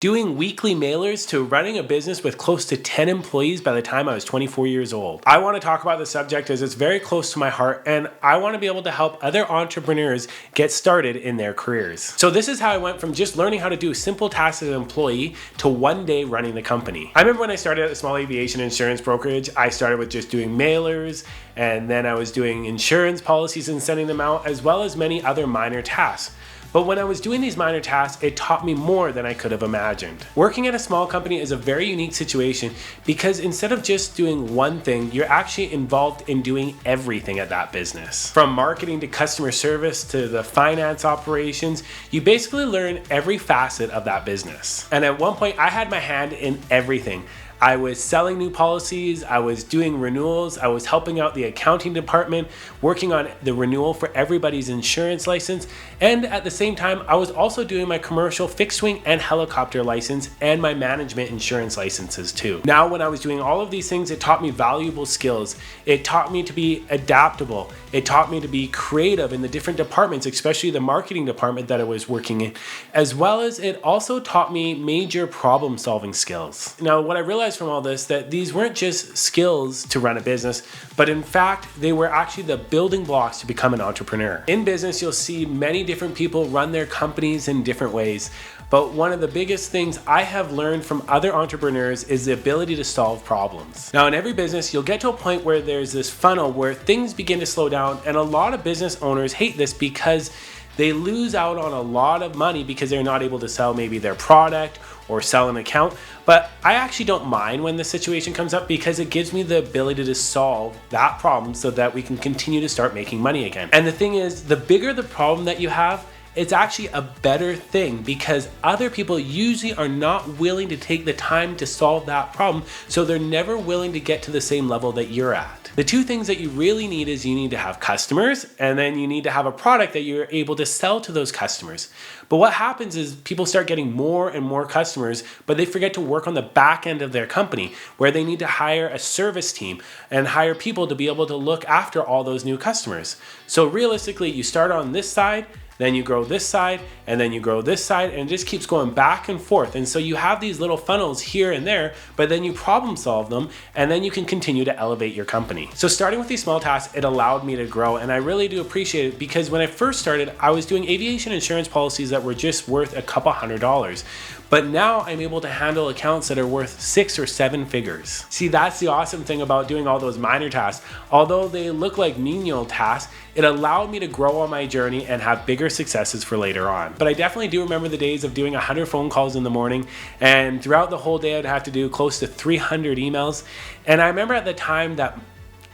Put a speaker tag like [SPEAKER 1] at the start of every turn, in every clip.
[SPEAKER 1] doing weekly mailers to running a business with close to 10 employees by the time I was 24 years old. I want to talk about this subject as it's very close to my heart, and I want to be able to help other entrepreneurs get started in their careers. So this is how I went from just learning how to do simple tasks as an employee to one day running the company. I remember when I started at a small aviation insurance brokerage, I started with just doing mailers, and then I was doing insurance policies and sending them out, as well as many other minor tasks. But when I was doing these minor tasks, it taught me more than I could have imagined. Working at a small company is a very unique situation because instead of just doing one thing, you're actually involved in doing everything at that business. From marketing to customer service to the finance operations, you basically learn every facet of that business. And at one point, I had my hand in everything. I was selling new policies, I was doing renewals, I was helping out the accounting department, working on the renewal for everybody's insurance license, and at the same time, I was also doing my commercial fixed wing and helicopter license and my management insurance licenses too. Now, when I was doing all of these things, it taught me valuable skills. It taught me to be adaptable. It taught me to be creative in the different departments, especially the marketing department that I was working in, as well as it also taught me major problem solving skills. Now, what I realized from all this that these weren't just skills to run a business, but in fact, they were actually the building blocks to become an entrepreneur. In business, you'll see many different people run their companies in different ways. But one of the biggest things I have learned from other entrepreneurs is the ability to solve problems. Now, in every business, you'll get to a point where there's this funnel where things begin to slow down, and a lot of business owners hate this because they lose out on a lot of money because they're not able to sell maybe their product or sell an account. But I actually don't mind when the situation comes up because it gives me the ability to solve that problem so that we can continue to start making money again. And the thing is, the bigger the problem that you have, it's actually a better thing because other people usually are not willing to take the time to solve that problem, so they're never willing to get to the same level that you're at. The two things that you really need is you need to have customers, and then you need to have a product that you're able to sell to those customers. But what happens is people start getting more and more customers, but they forget to work on the back end of their company where they need to hire a service team and hire people to be able to look after all those new customers. So realistically, you start on this side, then you grow this side, and then you grow this side, and it just keeps going back and forth. And so you have these little funnels here and there, but then you problem solve them, and then you can continue to elevate your company. So starting with these small tasks, it allowed me to grow, and I really do appreciate it because when I first started, I was doing aviation insurance policies that were just worth a couple $100. But now I'm able to handle accounts that are worth 6 or 7 figures. See, that's the awesome thing about doing all those minor tasks. Although they look like menial tasks, it allowed me to grow on my journey and have bigger successes for later on. But I definitely do remember the days of doing 100 phone calls in the morning, and throughout the whole day I'd have to do close to 300 emails. And I remember at the time that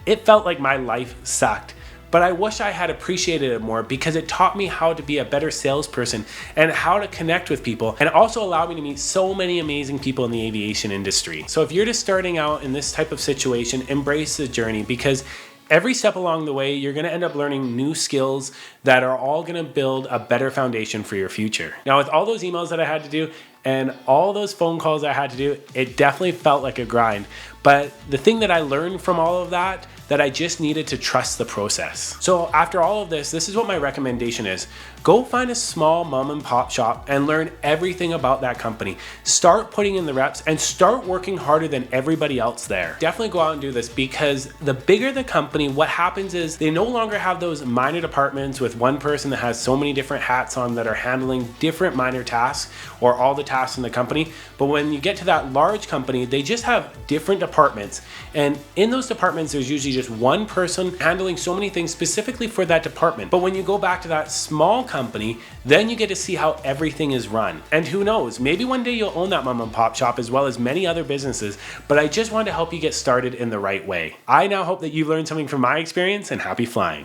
[SPEAKER 1] it felt like my life sucked. But I wish I had appreciated it more because it taught me how to be a better salesperson and how to connect with people, and also allowed me to meet so many amazing people in the aviation industry. So if you're just starting out in this type of situation, embrace the journey because every step along the way, you're going to end up learning new skills that are all going to build a better foundation for your future. Now, with all those emails that I had to do and all those phone calls I had to do, it definitely felt like a grind. But the thing that I learned from all of that I just needed to trust the process. So after all of this is what my recommendation is. Go find a small mom and pop shop and learn everything about that company. Start putting in the reps and start working harder than everybody else there. Definitely go out and do this because the bigger the company, what happens is they no longer have those minor departments with one person that has so many different hats on that are handling different minor tasks or all the tasks in the company. But when you get to that large company, they just have different departments. And in those departments, there's usually just one person handling so many things specifically for that department. But when you go back to that small company, then you get to see how everything is run. And who knows, maybe one day you'll own that mom and pop shop as well as many other businesses, but I just wanted to help you get started in the right way. I now hope that you've learned something from my experience, and happy flying.